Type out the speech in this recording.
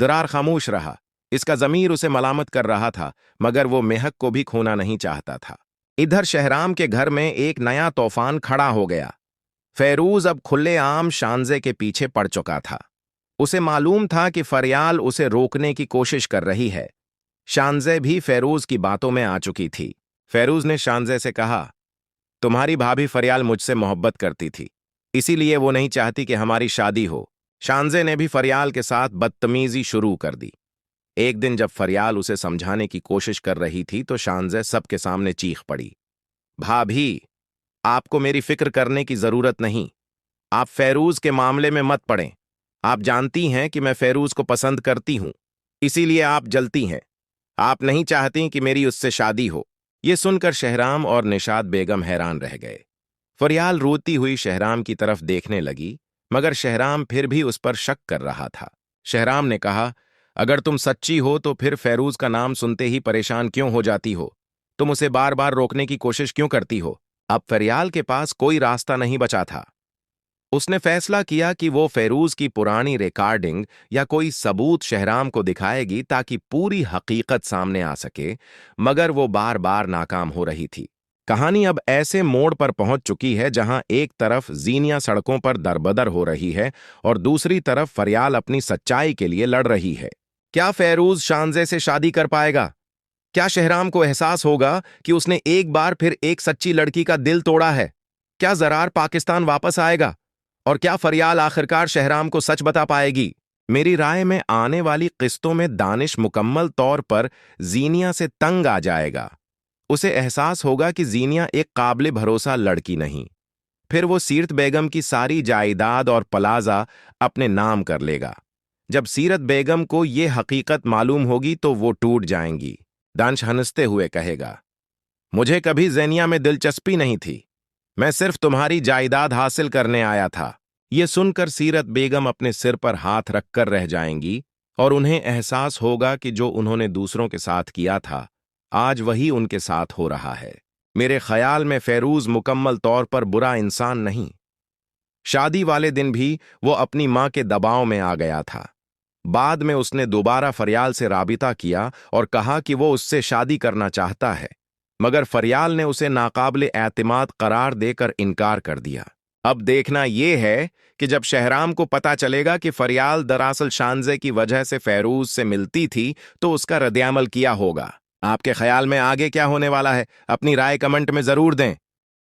दरार खामोश रहा। इसका ज़मीर उसे मलामत कर रहा था, मगर वो महक को भी खोना नहीं चाहता था। इधर शहराम के घर में एक नया तूफान खड़ा हो गया। फेरूज अब खुलेआम शानजे के पीछे पड़ चुका था। उसे मालूम था कि फरियाल उसे रोकने की कोशिश कर रही है। शानजे भी फेरूज की बातों में आ चुकी थी। फेरूज ने शानजे से कहा, तुम्हारी भाभी फरियाल मुझसे मोहब्बत करती थी, इसीलिए वो नहीं चाहती कि हमारी शादी हो। शानजे ने भी फरियाल के साथ बदतमीजी शुरू कर दी। एक दिन जब फरियाल उसे समझाने की कोशिश कर रही थी तो शानजे सबके सामने चीख पड़ी, भाभी, आपको मेरी फिक्र करने की जरूरत नहीं। आप फेरूज के मामले में मत पड़ें। आप जानती हैं कि मैं फेरूज को पसंद करती हूं, इसीलिए आप जलती हैं। आप नहीं चाहती कि मेरी उससे शादी हो। ये सुनकर शहराम और निशात बेगम हैरान रह गए। फरियाल रोती हुई शहराम की तरफ देखने लगी, मगर शहराम फिर भी उस पर शक कर रहा था। शहराम ने कहा, अगर तुम सच्ची हो तो फिर फेरूज का नाम सुनते ही परेशान क्यों हो जाती हो? तुम उसे बार बार रोकने की कोशिश क्यों करती हो? अब फरियाल के पास कोई रास्ता नहीं बचा था। उसने फैसला किया कि वो फेरूज की पुरानी रिकॉर्डिंग या कोई सबूत शहराम को दिखाएगी ताकि पूरी हकीकत सामने आ सके, मगर वो बार बार नाकाम हो रही थी। कहानी अब ऐसे मोड़ पर पहुंच चुकी है जहां एक तरफ जीनिया सड़कों पर दरबदर हो रही है और दूसरी तरफ फरियाल अपनी सच्चाई के लिए लड़ रही है। क्या फेरूज शानजे से शादी कर पाएगा? क्या शहराम को एहसास होगा कि उसने एक बार फिर एक सच्ची लड़की का दिल तोड़ा है? क्या जरार पाकिस्तान वापस आएगा? और क्या फरियाल आखिरकार शहराम को सच बता पाएगी? मेरी राय में आने वाली किस्तों में दानिश मुकम्मल तौर पर जीनिया से तंग आ जाएगा। उसे एहसास होगा कि जीनिया एक काबिल भरोसा लड़की नहीं। फिर वो सीरत बेगम की सारी जायदाद और प्लाजा अपने नाम कर लेगा। जब सीरत बेगम को ये हकीकत मालूम होगी तो वो टूट जाएंगी। दानिश हंसते हुए कहेगा, मुझे कभी ज़ेनिया में दिलचस्पी नहीं थी। मैं सिर्फ तुम्हारी जायदाद हासिल करने आया था। ये सुनकर सीरत बेगम अपने सिर पर हाथ रखकर रह जाएंगी और उन्हें एहसास होगा कि जो उन्होंने दूसरों के साथ किया था, आज वही उनके साथ हो रहा है। मेरे ख्याल में फेरूज मुकम्मल तौर पर बुरा इंसान नहीं। शादी वाले दिन भी वो अपनी मां के दबाव में आ गया था। बाद में उसने दोबारा फरियाल से राबिता किया और कहा कि वो उससे शादी करना चाहता है, मगर फरियाल ने उसे नाकाबिल एतमाद करार देकर इनकार कर दिया। अब देखना यह है कि जब शहराम को पता चलेगा कि फरियाल दरअसल शानजे की वजह से फेरूज से मिलती थी तो उसका रद्द-ए-अमल किया होगा। आपके ख्याल में आगे क्या होने वाला है? अपनी राय कमेंट में जरूर दें।